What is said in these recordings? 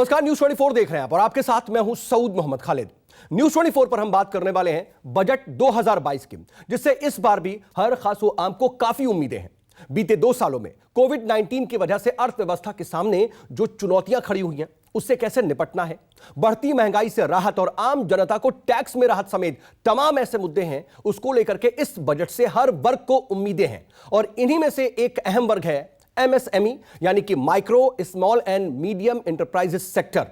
नमस्कार, न्यूज 24 देख रहे हैं आप और आपके साथ मैं हूं सऊद मोहम्मद खालिद। न्यूज 24 पर हम बात करने वाले हैं बजट 2022 की, जिससे इस बार भी हर खास व आम को काफी उम्मीदें हैं। बीते 2 सालों में कोविड-19 की वजह से अर्थव्यवस्था के सामने जो चुनौतियां खड़ी हुई हैं, उससे कैसे निपटना है, बढ़ती महंगाई से राहत और आम जनता को टैक्स में राहत समेत तमाम ऐसे मुद्दे हैं, उसको लेकर के इस बजट से हर वर्ग को उम्मीदें हैं। और इन्हीं में से एक अहम वर्ग है एमएसएमई, यानी कि micro small and medium enterprises sector.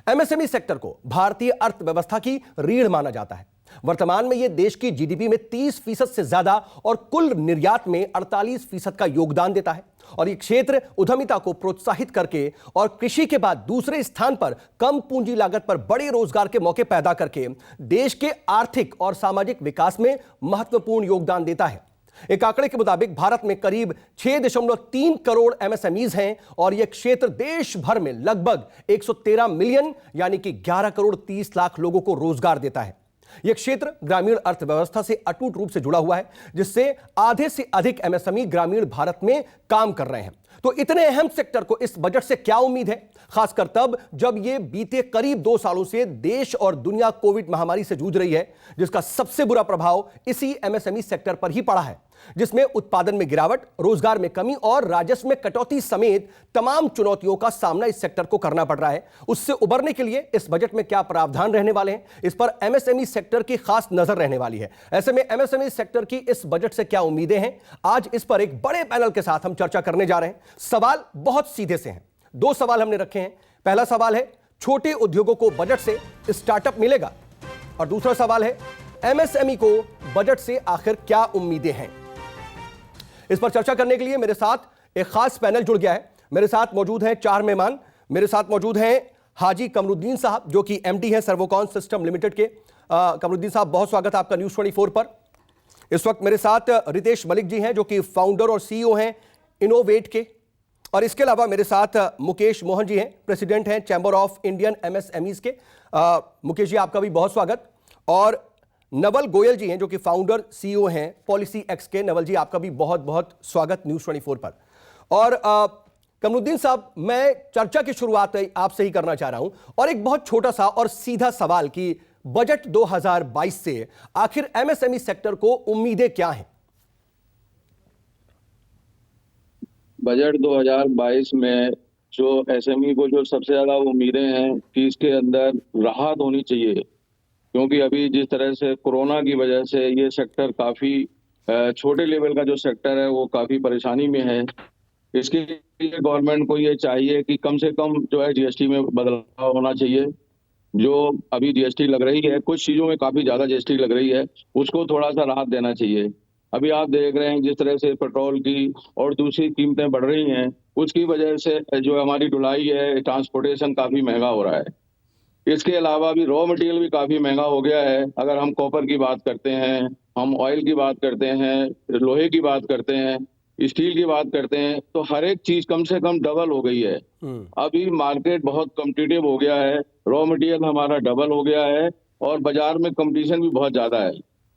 MSME sector को भारतीय अर्थव्यवस्था की रीढ़ माना जाता है। वर्तमान में यह देश की जीडीपी में 30% से ज्यादा और कुल निर्यात में 48% का योगदान देता है। और यह क्षेत्र उद्यमिता को प्रोत्साहित करके और कृषि के बाद दूसरे स्थान पर कम पूंजी लागत पर बड़े रोजगार के मौके पैदा करके देश के आर्थिक और सामाजिक विकास में महत्वपूर्ण योगदान देता है। एक आंकड़े के मुताबिक भारत में करीब 6.3 करोड़ एमएसएमईज हैं और यह क्षेत्र देश भर में लगभग 113 मिलियन यानी कि 11 करोड़ 30 लाख लोगों को रोजगार देता है। यह क्षेत्र ग्रामीण अर्थव्यवस्था से अटूट रूप से जुड़ा हुआ है, जिससे आधे से अधिक एमएसएमई ग्रामीण भारत में काम कर रहे हैं। तो इतने अहम सेक्टर को इस बजट से क्या उम्मीद है, खासकर तब जब यह बीते करीब 2 सालों से देश और दुनिया कोविड महामारी से जूझ रही है, जिसका सबसे बुरा प्रभाव इसी एमएसएमई सेक्टर पर ही पड़ा है, जिसमें उत्पादन में गिरावट, रोजगार में कमी और राजस्व में कटौती समेत तमाम चुनौतियों का सामना इस सेक्टर को करना पड़ रहा है। उससे उबरने के लिए इस बजट में क्या प्रावधान रहने वाले हैं, इस पर एमएसएमई सेक्टर की खास नजर रहने वाली है। ऐसे में एमएसएमई सेक्टर की इस बजट से क्या उम्मीदें हैं, आज इस पर एक बड़े पैनल के साथ हम चर्चा करने जा रहे हैं। सवाल बहुत सीधे से हैं, 2 सवाल हमने रखे हैं। पहला सवाल है, छोटे उद्योगों को बजट से स्टार्टअप मिलेगा? और दूसरा सवाल है, एमएसएमई को बजट से आखिर क्या उम्मीदें हैं? इस पर चर्चा करने के लिए मेरे साथ एक खास पैनल जुड़ गया है। मेरे साथ मौजूद हैं 4 मेहमान। मेरे साथ मौजूद हैं हाजी कमरुद्दीन साहब, जो कि एमडी हैं सर्वोकॉन सिस्टम लिमिटेड के। कमरुद्दीन साहब, बहुत स्वागत है आपका न्यूज 24 पर। इस वक्त मेरे साथ रितेश मलिक जी हैं, जो कि फाउंडर और सीईओ हैं इनोवेट के। और इसके अलावा मेरे साथ मुकेश मोहन जी हैं, प्रेसिडेंट हैं चैंबर ऑफ इंडियन एमएसएमईज के। मुकेश जी, आपका भी बहुत स्वागत। और नवल गोयल जी हैं, जो कि फाउंडर सीईओ हैं पॉलिसी एक्स के। नवल जी, आपका भी बहुत बहुत स्वागत न्यूज 24 पर। और कमरुद्दीन साहब, मैं चर्चा की शुरुआत आपसे ही करना चाह रहा हूं और एक बहुत छोटा सा और सीधा सवाल कि बजट 2022 से आखिर एमएसएमई सेक्टर को उम्मीदें क्या हैं? बजट 2022 में जो एसएमई को जो सबसे ज्यादा उम्मीदें हैं कि इसके अंदर राहत होनी चाहिए, क्योंकि अभी जिस तरह से कोरोना की वजह से ये सेक्टर काफी छोटे लेवल का जो सेक्टर है वो काफी परेशानी में है। इसके लिए गवर्नमेंट को ये चाहिए कि कम से कम जो है जीएसटी में बदलाव होना चाहिए। जो अभी जीएसटी लग रही है, कुछ चीजों में काफी ज्यादा जीएसटी लग रही है, उसको थोड़ा सा राहत देना चाहिए। अभी आप देख रहे हैं जिस तरह से पेट्रोल की और दूसरी कीमतें बढ़ रही हैं, उसकी वजह से जो हमारी ढुलाई है, ट्रांसपोर्टेशन काफी महंगा हो रहा है। इसके अलावा भी रॉ मटेरियल भी काफी महंगा हो गया है। अगर हम कॉपर की बात करते हैं, हम ऑयल की बात करते हैं, लोहे की बात करते हैं, स्टील की बात करते हैं, तो हर एक चीज कम से कम डबल हो गई है। अभी मार्केट बहुत कॉम्पिटिटिव हो गया है, रॉ मटेरियल हमारा डबल हो गया है और बाजार में कंपटीशन भी बहुत ज्यादा है।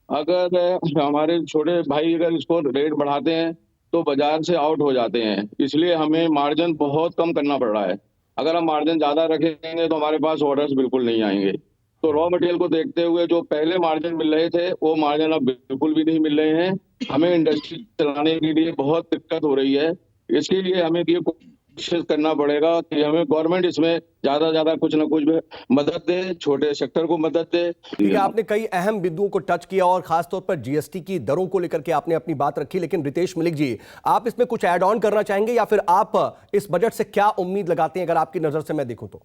अगर हमारे छोटे भाई अगर इसको रेट बढ़ाते हैं तो बाजार से आउट हो जाते हैं, इसलिए हमें मार्जिन बहुत कम करना पड़ रहा है। अगर हम मार्जिन ज्यादा रखेंगे तो हमारे पास ऑर्डर्स बिल्कुल नहीं आएंगे। तो रॉ मटेरियल को देखते हुए जो पहले मार्जिन मिल रहे थे वो मार्जिन अब बिल्कुल भी नहीं मिल रहे हैं। हमें इंडस्ट्री चलाने के लिए बहुत दिक्कत हो रही है। इसके लिए हमें ये कोशिश करना पड़ेगा कि हमें गवर्नमेंट इसमें ज्यादा से ज्यादा कुछ ना कुछ मदद दे, छोटे सेक्टर को मदद दे। ठीक है, आपने कई अहम बिंदुओं को टच किया और खासतौर पर जीएसटी की दरों को लेकर के आपने अपनी बात रखी। लेकिन रितेश मलिक जी, आप इसमें कुछ ऐड ऑन करना चाहेंगे या फिर आप इस बजट से क्या उम्मीद लगाते हैं, अगर आपकी नजर से मैं देखूं तो?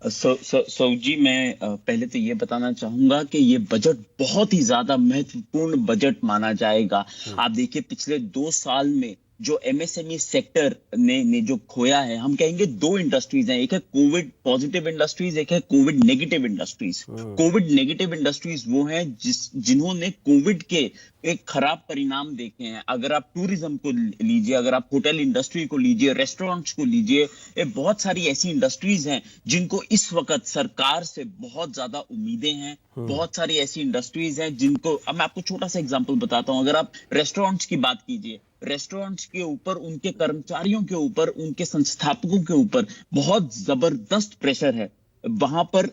जी, मैं पहले तो ये बताना चाहूंगा कि ये बजट बहुत ही ज्यादा महत्वपूर्ण बजट माना जाएगा। आप देखिए, पिछले 2 साल में जो एमएसएमई सेक्टर ने जो खोया है, हम कहेंगे 2 इंडस्ट्रीज हैं। एक है कोविड पॉजिटिव इंडस्ट्रीज, एक है Covid negative industries. Covid negative industries वो हैं जिन्होंने कोविड के एक खराब परिणाम देखे हैं। अगर आप टूरिज्म को लीजिए, अगर आप होटल इंडस्ट्री को लीजिए, रेस्टोरेंट्स को लीजिए, ये बहुत सारी ऐसी इंडस्ट्रीज हैं जिनको इस वक्त सरकार से बहुत ज्यादा उम्मीदें हैं। बहुत सारी ऐसी इंडस्ट्रीज हैं जिनको, अब मैं आपको छोटा सा एग्जांपल बताता हूं। अगर आप रेस्टोरेंट्स की बात कीजिए, रेस्टोरेंट्स के ऊपर, उनके कर्मचारियों के ऊपर, उनके संस्थापकों के ऊपर बहुत जबरदस्त प्रेशर है। वहां पर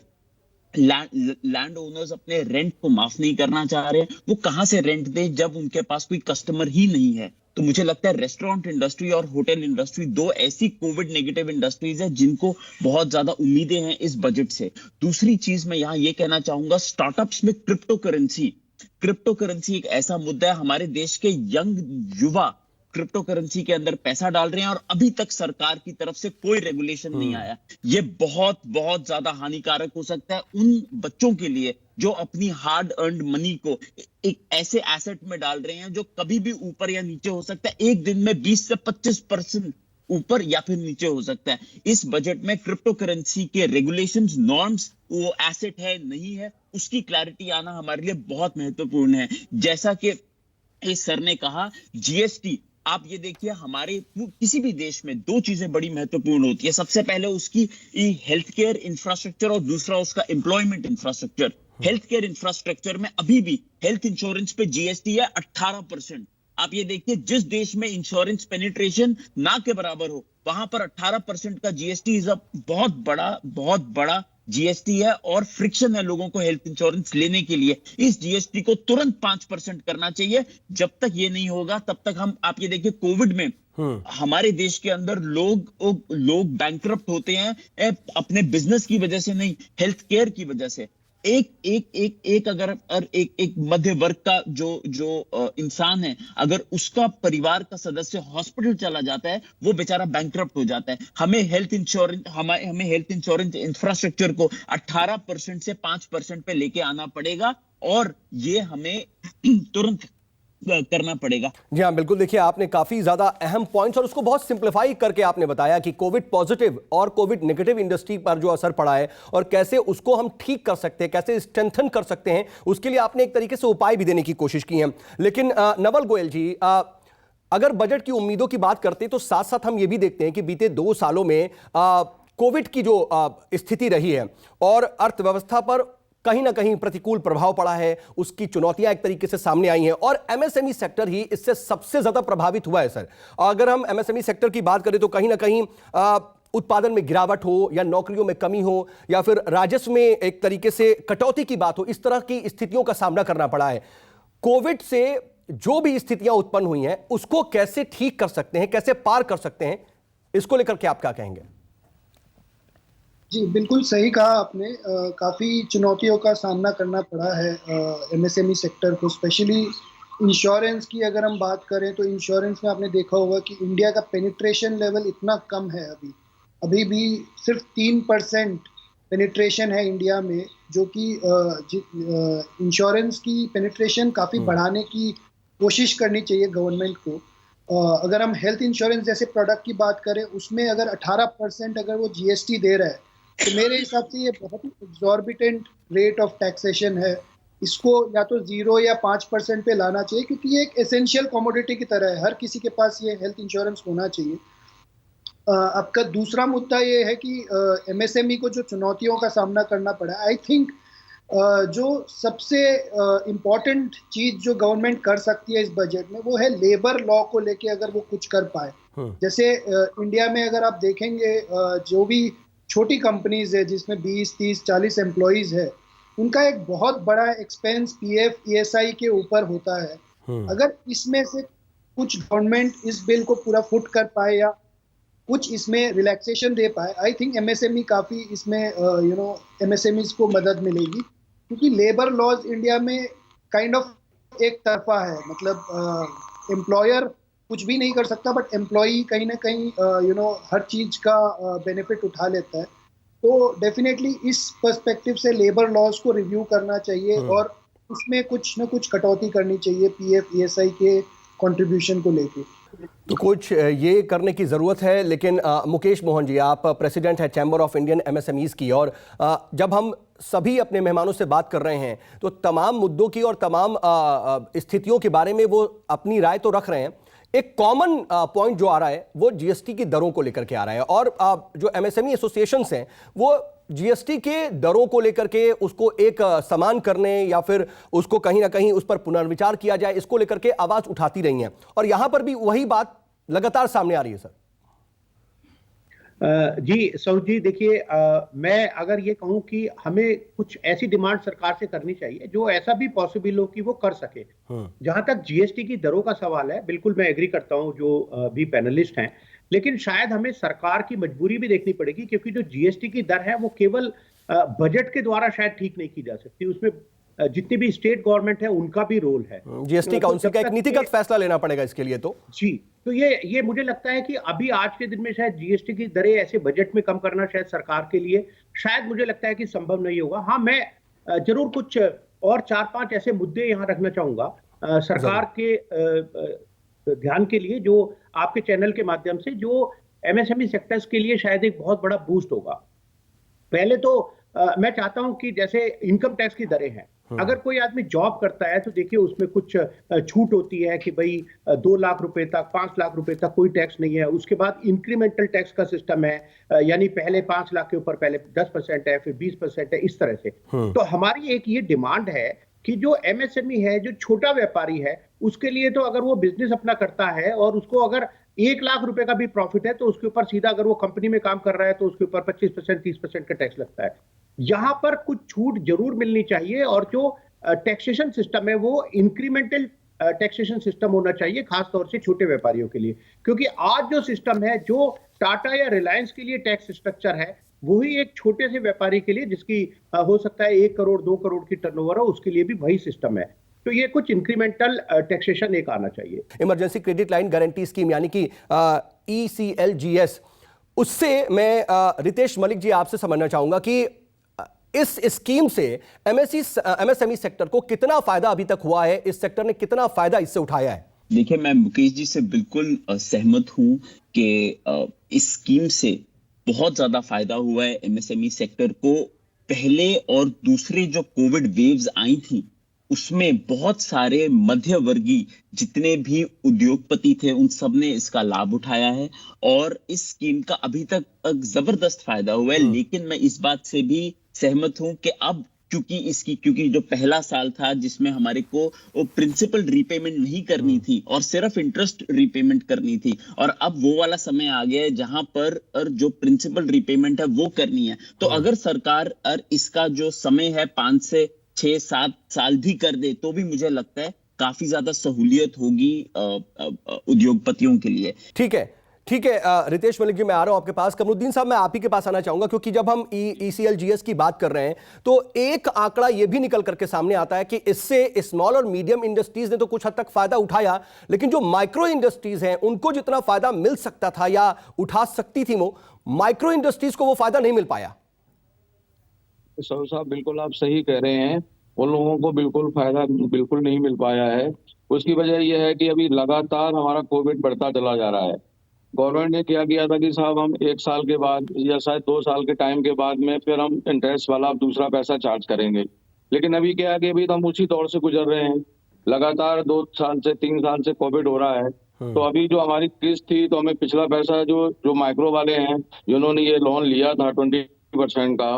लैंड ओनर्स अपने रेंट को माफ नहीं करना चाह रहे हैं। वो कहां से रेंट दे जब उनके पास कोई कस्टमर ही नहीं है। तो मुझे लगता है रेस्टोरेंट इंडस्ट्री और होटल इंडस्ट्री दो ऐसी कोविड नेगेटिव इंडस्ट्रीज है जिनको बहुत ज्यादा उम्मीदें हैं इस बजट से। दूसरी चीज मैं यहां ये कहना चाहूंगा, स्टार्टअप्स में क्रिप्टो करेंसी एक ऐसा मुद्दा है। हमारे देश के यंग युवा क्रिप्टो करेंसी के अंदर पैसा डाल रहे हैं और अभी तक सरकार की तरफ से कोई रेगुलेशन नहीं आया। ये बहुत बहुत ज्यादा हानिकारक हो सकता है उन बच्चों के लिए जो अपनी हार्ड अर्न्ड मनी को एक ऐसे एसेट में डाल रहे हैं जो कभी भी ऊपर या नीचे हो सकता है। एक दिन में 20 से 25% ऊपर या फिर नीचे हो सकता है। इस बजट में क्रिप्टो करेंसी के रेगुलेशंस, नॉर्म्स, वो एसेट है नहीं है, उसकी क्लैरिटी आना हमारे लिए बहुत महत्वपूर्ण है। जैसा कि इस सर ने कहा, जीएसटी, आप ये देखिए हमारे किसी भी देश में दो चीजें बड़ी महत्वपूर्ण होती है। सबसे पहले उसकी हेल्थ केयर इंफ्रास्ट्रक्चर और दूसरा उसका employment infrastructure. Health care infrastructure में अभी भी हेल्थ इंश्योरेंस पे जीएसटी है 18%। आप ये देखिए, जिस देश में इंश्योरेंस पेनिट्रेशन ना के बराबर हो वहां पर 18% का जीएसटी इज अ बहुत बड़ा जीएसटी है और फ्रिक्शन है लोगों को हेल्थ इंश्योरेंस लेने के लिए। इस जीएसटी को तुरंत 5% करना चाहिए। जब तक ये नहीं होगा तब तक हम, आप ये देखिए कोविड में हमारे देश के अंदर लोग बैंकरप्ट होते हैं अपने बिजनेस की वजह से नहीं, हेल्थ केयर की वजह से। एक मध्य वर्ग का जो इंसान है, अगर उसका परिवार का सदस्य हॉस्पिटल चला जाता है वो बेचारा बैंकरप्ट हो जाता है। हमें हेल्थ इंश्योरेंस इंफ्रास्ट्रक्चर को 18% से 5% पे लेके आना पड़ेगा और ये हमें तुरंत करना पड़ेगा। जी हाँ, बिल्कुल। देखिए, आपने काफी ज्यादा अहम पॉइंट्स और उसको बहुत सिंप्लीफाई करके आपने बताया कि कोविड पॉजिटिव और कोविड नेगेटिव इंडस्ट्री पर जो असर पड़ा है और कैसे उसको हम ठीक कर सकते हैं, कैसे स्ट्रेंथन कर सकते हैं, उसके लिए आपने एक तरीके से उपाय भी देने की कोशिश की है। लेकिन नवल गोयल जी, अगर बजट की उम्मीदों की बात करते हैं तो साथ साथ हम ये भी देखते हैं कि बीते 2 सालों में कोविड की जो स्थिति रही है और अर्थव्यवस्था पर कहीं ना कहीं प्रतिकूल प्रभाव पड़ा है, उसकी चुनौतियां एक तरीके से सामने आई हैं और एमएसएमई सेक्टर ही इससे सबसे ज्यादा प्रभावित हुआ है। सर, अगर हम एमएसएमई सेक्टर की बात करें तो कहीं ना कहीं उत्पादन में गिरावट हो या नौकरियों में कमी हो या फिर राजस्व में एक तरीके से कटौती की बात हो, इस तरह की स्थितियों का सामना करना पड़ा है। कोविड से जो भी स्थितियां उत्पन्न हुई हैं उसको कैसे ठीक कर सकते हैं, कैसे पार कर सकते हैं, इसको लेकर के आप क्या कहेंगे? जी, बिल्कुल सही कहा आपने। काफ़ी चुनौतियों का सामना करना पड़ा है एमएसएमई सेक्टर को। स्पेशली इंश्योरेंस की अगर हम बात करें तो इंश्योरेंस में आपने देखा होगा कि इंडिया का पेनिट्रेशन लेवल इतना कम है। अभी भी सिर्फ 3% पेनिट्रेशन है इंडिया में, जो कि इंश्योरेंस की पेनिट्रेशन काफ़ी बढ़ाने की कोशिश करनी चाहिए गवर्नमेंट को। अगर हम हेल्थ इंश्योरेंस जैसे प्रोडक्ट की बात करें, उसमें अगर 18% अगर वो जीएसटी दे रहा है तो मेरे हिसाब से ये बहुत ही एग्जॉर्बिटेंट रेट ऑफ टैक्सेशन है। इसको या तो 0 या 5% पे लाना चाहिए, क्योंकि ये एक एसेंशियल कमोडिटी की तरह है। हर किसी के पास ये हेल्थ इंश्योरेंस होना चाहिए। आपका दूसरा मुद्दा ये है कि एमएसएमई को जो चुनौतियों का सामना करना पड़ा, आई थिंक जो सबसे इम्पॉर्टेंट चीज जो गवर्नमेंट कर सकती है इस बजट में, वो है लेबर लॉ को लेके अगर वो कुछ कर पाए। जैसे इंडिया में अगर आप देखेंगे, जो भी छोटी कंपनीज है जिसमें 20, 30, 40 एम्प्लॉइज है, उनका एक बहुत बड़ा एक्सपेंस पीएफ, ईएसआई के ऊपर होता है। अगर इसमें से कुछ गवर्नमेंट इस बिल को पूरा फुट कर पाए या कुछ इसमें रिलैक्सेशन दे पाए, आई थिंक एमएसएमई काफ़ी इसमें एमएसएमईज को मदद मिलेगी। क्योंकि लेबर लॉज इंडिया में काइंड ऑफ एक तरफा है। मतलब एम्प्लॉयर कुछ भी नहीं कर सकता, बट एम्प्लॉई कहीं ना कहीं हर चीज़ का बेनिफिट उठा लेता है। तो डेफिनेटली इस पर्सपेक्टिव से लेबर लॉज को रिव्यू करना चाहिए और उसमें कुछ ना कुछ कटौती करनी चाहिए पीएफ, ईएसआई के कंट्रीब्यूशन को लेके। तो कुछ ये करने की ज़रूरत है। लेकिन मुकेश मोहन जी, आप प्रेसिडेंट हैं चैम्बर ऑफ इंडियन एमएसएमईज़ की, और जब हम सभी अपने मेहमानों से बात कर रहे हैं तो तमाम मुद्दों की और तमाम स्थितियों के बारे में वो अपनी राय तो रख रहे हैं। एक कॉमन पॉइंट जो आ रहा है वो जीएसटी की दरों को लेकर के आ रहा है, और जो एमएसएमई एसोसिएशंस हैं वो जीएसटी के दरों को लेकर के उसको एक समान करने या फिर उसको कहीं ना कहीं उस पर पुनर्विचार किया जाए, इसको लेकर के आवाज उठाती रही हैं, और यहां पर भी वही बात लगातार सामने आ रही है सर। जी सऊद जी, देखिए, मैं अगर ये कहूं कि हमें कुछ ऐसी डिमांड सरकार से करनी चाहिए जो ऐसा भी पॉसिबल हो कि वो कर सके। जहां तक जीएसटी की दरों का सवाल है, बिल्कुल मैं एग्री करता हूं जो भी पैनलिस्ट हैं, लेकिन शायद हमें सरकार की मजबूरी भी देखनी पड़ेगी, क्योंकि जो जीएसटी की दर है वो केवल बजट के द्वारा शायद ठीक नहीं की जा सकती, उसमें जितनी भी स्टेट गवर्नमेंट है उनका भी रोल है। जीएसटी काउंसिल का एक नीतिगत फैसला लेना पड़ेगा इसके लिए तो जी। तो ये मुझे लगता है कि अभी आज के दिन में शायद जीएसटी की दरें ऐसे बजट में कम करना शायद सरकार के लिए शायद मुझे लगता है कि संभव नहीं होगा। हाँ, मैं जरूर कुछ और 4-5 ऐसे मुद्दे यहाँ रखना चाहूंगा सरकार के ध्यान के लिए, जो आपके चैनल के माध्यम से जो एमएसएमई सेक्टर्स के लिए शायद एक बहुत बड़ा बूस्ट होगा। पहले तो मैं चाहता हूं कि जैसे इनकम टैक्स की दरें हैं, अगर कोई आदमी जॉब करता है तो देखिए उसमें कुछ छूट होती है कि भाई 2 लाख रुपए तक, 5 लाख रुपए तक कोई टैक्स नहीं है। उसके बाद इंक्रीमेंटल टैक्स का सिस्टम है, यानी पहले 5 लाख के ऊपर पहले 10% है, फिर 20% है, इस तरह से। तो हमारी एक ये डिमांड है कि जो एमएसएमई है, जो छोटा व्यापारी है, उसके लिए तो अगर वो बिजनेस अपना करता है और उसको अगर 1 लाख रुपए का भी प्रॉफिट है तो उसके ऊपर सीधा, अगर वो कंपनी में काम कर रहा है तो उसके ऊपर 25%, 30% का टैक्स लगता है। यहां पर कुछ छूट जरूर मिलनी चाहिए, और जो टैक्सेशन सिस्टम है वो इंक्रीमेंटल टैक्सेशन सिस्टम होना चाहिए, खासतौर से छोटे व्यापारियों के लिए, क्योंकि आज जो सिस्टम है, जो टाटा या रिलायंस के लिए टैक्स स्ट्रक्चर है, वही एक छोटे से व्यापारी के लिए, जिसकी हो सकता है 1 करोड़ 2 करोड़ की टर्नओवर हो, उसके लिए भी वही सिस्टम है। तो ये कुछ इंक्रीमेंटल टैक्सेशन एक आना चाहिए। Emergency credit line guarantee scheme यानी कि ECLGS, उससे मैं रितेश मलिक जी आपसे समझना चाहूंगा कि इस स्कीम से एमएसएमई सेक्टर को कितना फायदा अभी तक हुआ है, इस सेक्टर ने कितना फायदा इससे उठाया है? देखिए, मैं मुकेश जी से बिल्कुल सहमत हूं कि इस स्कीम से बहुत ज्यादा फायदा हुआ है एमएसएमई सेक्टर को। पहले और दूसरे जो कोविड वेव्स आई थी उसमें बहुत सारे मध्यवर्गीय जितने भी उद्योगपति थे उन सब ने इसका लाभ उठाया है, और इस स्कीम का अभी तक जबरदस्त फायदा हुआ है। लेकिन मैं इस बात से भी सहमत हूं कि अब क्योंकि जो पहला साल था जिसमें हमारे को प्रिंसिपल रीपेमेंट नहीं करनी थी और सिर्फ इंटरेस्ट रीपेमेंट करनी थी, और अब वो वाला समय आ गया है जहां पर जो प्रिंसिपल रीपेमेंट है वो करनी है। तो अगर सरकार इसका जो समय है 5 से 6-7 साल भी कर दे तो भी मुझे लगता है काफी ज्यादा सहूलियत होगी उद्योगपतियों के लिए। ठीक है रितेश मलिक जी, मैं आ रहा हूं आपके पास। कमरुद्दीन साहब, मैं आप ही के पास आना चाहूंगा, क्योंकि जब हम ECLGS की बात कर रहे हैं तो एक आंकड़ा यह भी निकल करके सामने आता है कि इससे स्मॉल और मीडियम इंडस्ट्रीज ने तो कुछ हद तक फायदा उठाया, लेकिन जो माइक्रो इंडस्ट्रीज हैं उनको जितना फायदा मिल सकता था या उठा सकती थी वो माइक्रो इंडस्ट्रीज को वो फायदा नहीं मिल पाया। सर साहब, बिल्कुल आप सही कह रहे हैं, उन लोगों को बिल्कुल फायदा बिल्कुल नहीं मिल पाया है। उसकी वजह यह है कि अभी लगातार हमारा कोविड बढ़ता चला जा रहा है। गवर्नमेंट ने क्या किया था कि साहब हम 1 साल के बाद या शायद 2 साल के टाइम के बाद में फिर हम इंटरेस्ट वाला दूसरा पैसा चार्ज करेंगे, लेकिन अभी क्या है कि अभी तो हम उसी दौर से गुजर रहे हैं। लगातार 2 साल से 3 साल से कोविड हो रहा है, तो अभी जो हमारी किस्त थी तो हमें पिछला पैसा जो माइक्रो वाले हैं जिन्होंने ये लोन लिया था 20% का,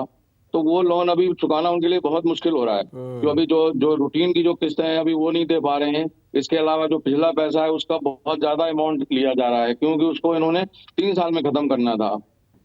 तो वो लोन अभी चुकाना उनके लिए बहुत मुश्किल हो रहा है। तो अभी जो रूटीन की जो किस्तें हैं अभी वो नहीं दे पा रहे हैं। इसके अलावा जो पिछला पैसा है उसका बहुत ज्यादा अमाउंट लिया जा रहा है, क्योंकि उसको इन्होंने 3 साल में खत्म करना था।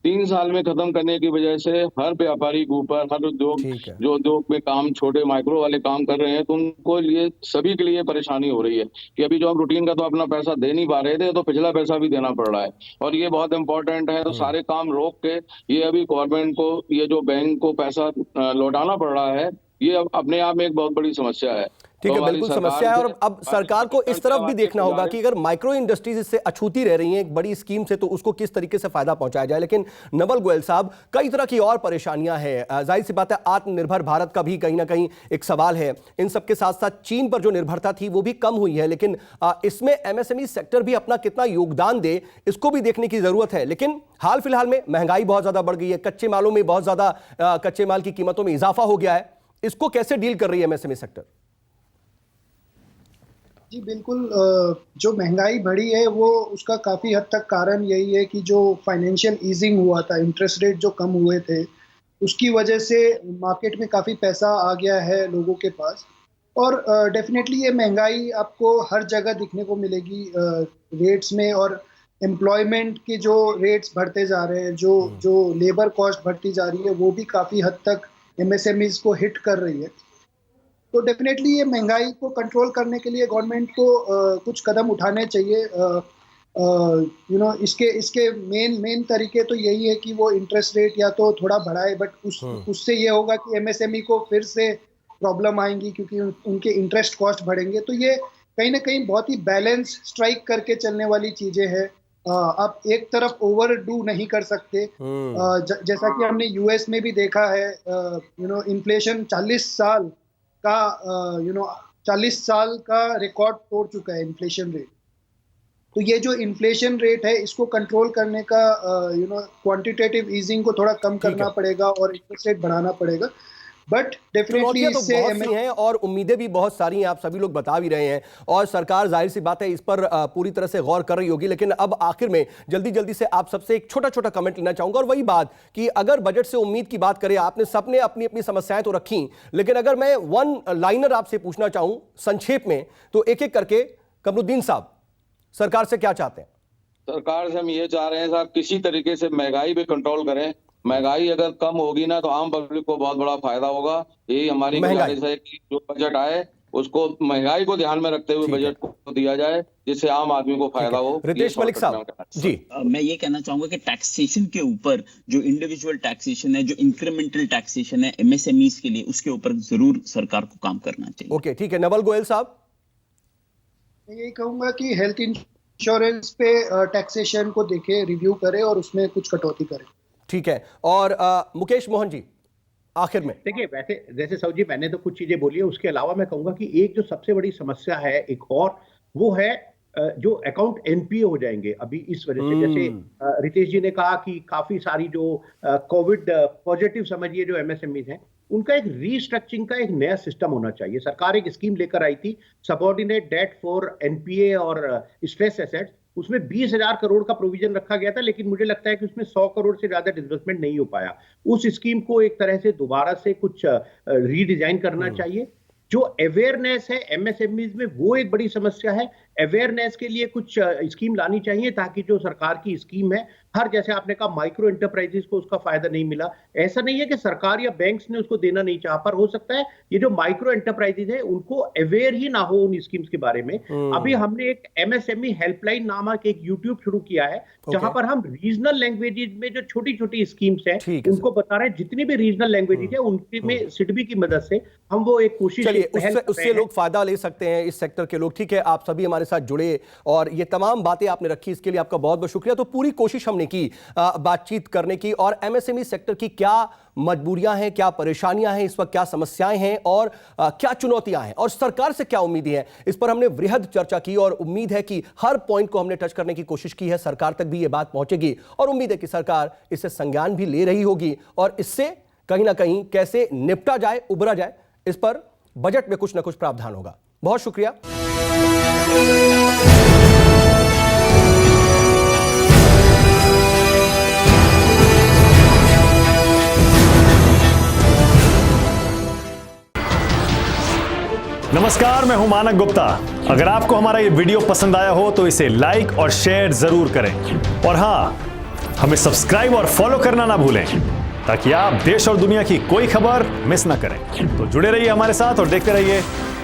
3 साल में खत्म करने की वजह से हर व्यापारी के ऊपर, हर उद्योग जो उद्योग में काम छोटे माइक्रो वाले काम कर रहे हैं, तो उनको लिए सभी के लिए परेशानी हो रही है कि अभी जो हम रूटीन का तो अपना पैसा दे नहीं पा रहे थे, तो पिछला पैसा भी देना पड़ रहा है, और ये बहुत इंपॉर्टेंट है। तो सारे काम रोक के ये अभी गवर्नमेंट को, ये जो बैंक को पैसा लौटाना पड़ रहा है, ये अपने आप में एक बहुत बड़ी समस्या है। ठीक है, हमारी बिल्कुल सरकार समस्या है। और से- अब सरकार को इस तरफ भी देखना होगा कि अगर माइक्रो इंडस्ट्रीज इससे अछूती रह रही हैं एक बड़ी स्कीम से, तो उसको किस तरीके से फायदा पहुंचाया जाए। लेकिन नवल गोयल साहब, कई तरह की और परेशानियां हैं, जाहिर सी बात है आत्मनिर्भर भारत का भी कहीं ना कहीं एक सवाल है। इन सबके साथ साथ चीन पर जो निर्भरता थी वो भी कम हुई है, लेकिन इसमें एमएसएमई सेक्टर भी अपना कितना योगदान दे, इसको भी देखने की जरूरत है। लेकिन हाल फिलहाल में महंगाई बहुत ज्यादा बढ़ गई है, कच्चे मालों में बहुत ज्यादा कच्चे माल की कीमतों में इजाफा हो गया है, इसको कैसे डील कर रही है एमएसएमई सेक्टर? जी बिल्कुल, जो महंगाई बढ़ी है वो उसका काफ़ी हद तक कारण यही है कि जो फाइनेंशियल ईजिंग हुआ था, इंटरेस्ट रेट जो कम हुए थे, उसकी वजह से मार्केट में काफ़ी पैसा आ गया है लोगों के पास। और डेफिनेटली ये महंगाई आपको हर जगह दिखने को मिलेगी रेट्स में, और एम्प्लॉयमेंट के जो रेट्स बढ़ते जा रहे हैं, जो लेबर कॉस्ट बढ़ती जा रही है, वो भी काफ़ी हद तक एमएसएमईज को हिट कर रही है। तो डेफिनेटली ये महंगाई को कंट्रोल करने के लिए गवर्नमेंट को कुछ कदम उठाने चाहिए। इसके मेन तरीके तो यही है कि वो इंटरेस्ट रेट या तो थोड़ा बढ़ाए, बट उससे ये होगा कि एमएसएमई को फिर से प्रॉब्लम आएंगी, क्योंकि उनके इंटरेस्ट कॉस्ट बढ़ेंगे। तो ये कहीं ना कहीं बहुत ही बैलेंस स्ट्राइक करके चलने वाली चीजें हैं। आप एक तरफ ओवर डू नहीं कर सकते। जैसा कि हमने यूएस में भी देखा है, इन्फ्लेशन 40 साल का रिकॉर्ड तोड़ चुका है इन्फ्लेशन रेट। तो ये जो इन्फ्लेशन रेट है, इसको कंट्रोल करने का क्वांटिटेटिव ईजिंग को थोड़ा कम करना पड़ेगा और इंटरेस्ट रेट बढ़ाना पड़ेगा। बट डेफिनेटली तो बहुत सी हैं और उम्मीदें भी बहुत सारी हैं, आप सभी लोग बता भी रहे हैं, और सरकार जाहिर सी बात है इस पर पूरी तरह से गौर कर रही होगी। लेकिन अब आखिर में जल्दी से आप सबसे एक छोटा छोटा कमेंट लेना चाहूंगा, और वही बात कि अगर बजट से उम्मीद की बात करें, आपने सबने अपनी अपनी समस्याएं तो रखी, लेकिन अगर मैं वन लाइनर आपसे पूछना चाहूं संक्षेप में, तो एक एक करके कमरुद्दीन साहब, सरकार से क्या चाहते हैं? सरकार से हम ये चाह रहे हैं साहब, किसी तरीके से महंगाई पे कंट्रोल करें। महंगाई अगर कम होगी ना तो आम पब्लिक को बहुत बड़ा फायदा होगा। यही हमारी गुजारिश है कि जो बजट आए उसको महंगाई को ध्यान में रखते हुए बजट को दिया जाए, जिससे आम आदमी को फायदा हो। रितेश मलिक साहब जी, मैं ये कहना चाहूंगा कि टैक्सेशन के ऊपर जो इंडिविजुअल टैक्सेशन है, जो इंक्रीमेंटल टैक्सेशन है एमएसएमईज के लिए, उसके ऊपर जरूर सरकार को काम करना चाहिए। ओके, ठीक है। नवल गोयल साहब, मैं यही कहूंगा कि हेल्थ इंश्योरेंस पे टैक्सेशन को देखे, रिव्यू करे और उसमें कुछ कटौती करे। ठीक है। और मुकेश मोहन जी, आखिर में देखिए, वैसे जैसे सऊद जी मैंने तो कुछ चीजें बोली है, उसके अलावा मैं कहूंगा कि एक जो सबसे बड़ी समस्या है एक और, वो है जो अकाउंट एनपीए हो जाएंगे अभी इस वजह से। जैसे रितेश जी ने कहा कि काफी सारी जो कोविड पॉजिटिव समझिए जो एमएसएमईज हैं, उनका एक रीस्ट्रक्चरिंग का एक नया सिस्टम होना चाहिए। सरकार एक स्कीम लेकर आई थी, सबऑर्डिनेट डेट फॉर एनपीए और स्ट्रेस एसेट्स, उसमें 20,000 करोड़ का प्रोविजन रखा गया था, लेकिन मुझे लगता है कि उसमें 100 करोड़ से ज्यादा डिसबर्समेंट नहीं हो पाया। उस स्कीम को एक तरह से दोबारा से कुछ रीडिजाइन करना चाहिए। जो अवेयरनेस है एमएसएमईज में, वो एक बड़ी समस्या है। अवेयरनेस के लिए कुछ स्कीम लानी चाहिए, ताकि जो सरकार की स्कीम है, हर जैसे आपने कहा माइक्रो एंटरप्राइजेस को उसका फायदा नहीं मिला, ऐसा नहीं है कि सरकार या बैंक्स ने उसको देना नहीं चाहा, पर हो सकता है ये जो माइक्रो एंटरप्राइजेस है उनको अवेयर ही ना हो उन स्कीम्स के बारे में। अभी हमने एक एमएसएमई हेल्पलाइन नामक एक यूट्यूब शुरू किया है, जहां पर हम रीजनल लैंग्वेजेस में जो छोटी छोटी स्कीम्स हैं उनको बता रहे हैं। जितनी भी रीजनल लैंग्वेजेस है उनके में सिडबी की मदद से हम वो एक कोशिश, उससे लोग फायदा ले सकते हैं, इस सेक्टर के लोग। ठीक है, आप सभी हमारे साथ जुड़े और ये तमाम बातें आपने रखी, इसके लिए आपका बहुत बहुत शुक्रिया। तो पूरी कोशिश हमने की बातचीत करने की, और एमएसएमई सेक्टर की क्या मजबूरियां हैं, क्या परेशानियां हैं, इस वक्त क्या समस्याएं हैं और क्या चुनौतियां हैं, और सरकार से क्या उम्मीदें हैं, इस पर हमने वृहद चर्चा की। और उम्मीद है कि हर पॉइंट को हमने टच करने की कोशिश की है, सरकार तक भी ये बात पहुंचेगी, और उम्मीद है कि सरकार इससे संज्ञान भी ले रही होगी, और इससे कहीं ना कहीं कैसे निपटा जाए, उबरा जाए, इस पर बजट में कुछ ना कुछ प्रावधान होगा। बहुत शुक्रिया। नमस्कार, मैं हूं मानक गुप्ता। अगर आपको हमारा ये वीडियो पसंद आया हो तो इसे लाइक और शेयर जरूर करें, और हां, हमें सब्सक्राइब और फॉलो करना ना भूलें, ताकि आप देश और दुनिया की कोई खबर मिस ना करें। तो जुड़े रहिए हमारे साथ और देखते रहिए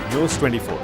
News 24।